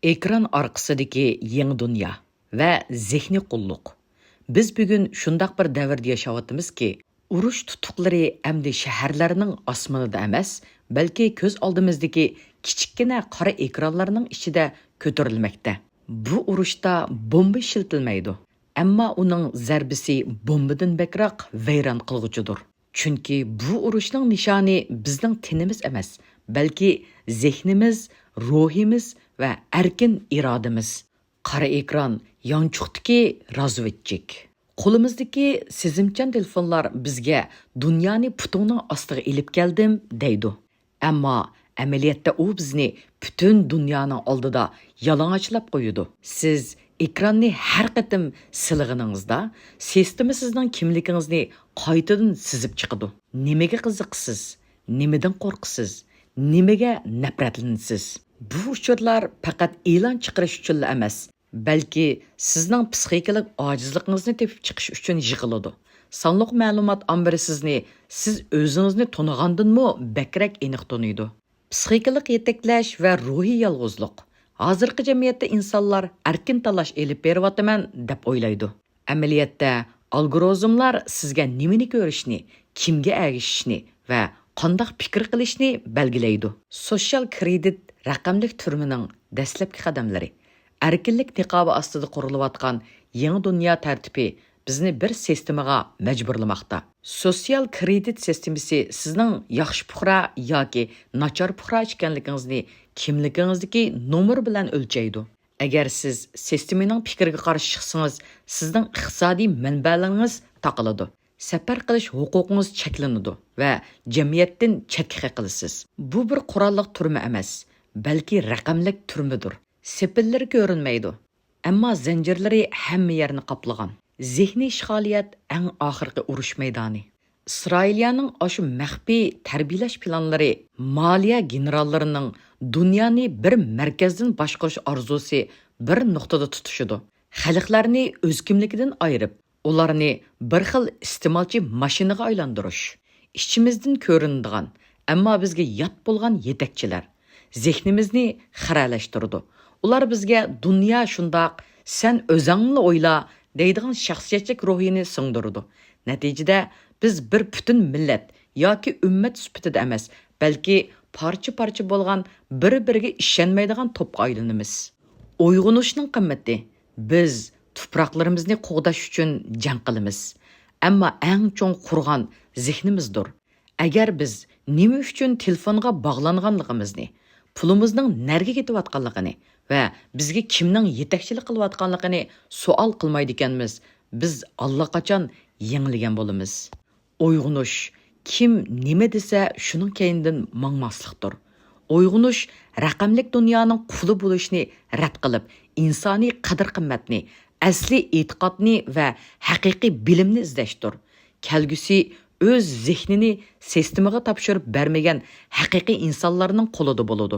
Ekran arkasındaki yeni dünya ve zihni qulluq. Biz bugün şundaq bir davrda yaşayapmiz ki, urush tutuqlari endi shaharlarning osmonida emas, balki ko'z oldimizdagi kichikkina qora ekranlarning ichida ko'tarilmoqda. Bu urushda bomba ishiltilmaydi, ammo uning zarbisi bombadan bakroq vayron qilguchidir. Chunki bu urushning nishoni bizning tinimiz emas, balki zehnimiz, ruhimiz ve erkin irademiz. Qara ekran yanchuqdiki razvedchik. Qo'limizdagi sezimchan telefonlar bizga dunyoni putuning ostiga ilib keldim deydi. Ammo amaliyotda u bizni butun dunyoning oldida yalang'ochlab qo'yadi. Siz ekranni har qatim silg'iningizda sistema sizning kimligingizni qaytadan sizib chiqadi. Nimaga qiziqsiz? Nimadan qo'rqsiz? Nimaga nafratlanasiz? Bu uchurlar faqat e'lon chiqarish uchun emas, balki sizning psixikalik ojizligingizni tepib chiqish uchun yig'iladi. Sonliq ma'lumot ombiri siz o'zingizni tonigandanmi bakrak aniq taniydi. Psixikalik yetaklash va ruhiy yolg'izlik. Hozirgi jamiyatda insonlar erkin tanlash elib beryapman deb o'ylaydi. Amaliyotda algoritmlar sizga nimani ko'rishni, kimga ergishishni va qanday fikr qilishni belgilaydi. Sotsial kredit raqamlik turmining dastlabki qadamlari. Erkinlik niqobi ostida qurilayotgan yangi dunyo tartibi bizni bir sistemaga majburlamoqda. Sotsial kredit sistemasi sizning yaxshi puhra yoki nachar puhra ekanligingizni kimligingizdagi nomer bilan o'lchaydi. Agar siz sistemaning fikriga qarshi chiqsangiz, sizning iqtisodiy manbalaringiz taqiladi. Safar qilish huquqingiz cheklanadi va jamiyatdan chetga qilasiz. Bu bir qurolliq turma emas, balki raqamlik turmadir. Sepillari ko'rinmaydi, ammo zanjirlari hamma yerni qoplagan. Zehniy ishg'oliyat eng oxirgi urush maydoni. Isroiliyaning oshu maxfiy tarbiyalash planlari moliya generallarining dunyoni bir markazdan boshqarish orzusi bir nuqtada tutishidi. Xalqlarni o'z kimligidan ayirib, ularni bir xil iste'molchi mashinaga aylantirish. İçimizden ko'rinadigan, ammo bizga yot bo'lgan yetakchilar zehnimizni xiralashtirdi. Ular bizga dunyo shundoq, sen o'zingni o'yla deydigan shaxsiyatlik ruhini singdirdi. Natijada biz bir butun millat yoki ummat sifatida emas, balki parcha-parcha bo'lgan bir-biriga ishonmaydigan to'pqa aylanamiz. Uyg'unishning qimmati biz tuproqlarimizni qo'g'dash uchun jang qilamiz. Ammo eng cho'ng qurgan zehnimizdir. Agar biz nima uchun telefonga bog'langanligimizni, pulimizning nerga ketayotganligini va bizga kimning yetakchilik qilayotganligini savol qilmaydi ekanmiz, biz allaqachon yengilgan bo'lamiz. Uyg'unish kim nima desa shuning keyindan mangmaslikdir. Uyg'unish raqamlik dunyoning quli bo'lishni rad qilib, insoniy qadr-qimmatni, asli e'tiqodni va haqiqiy bilimni izlashdir. Kelgusi o'z zehnini sistemaga topshirib bermagan haqiqiy insonlarning qo'lida bo'ladi.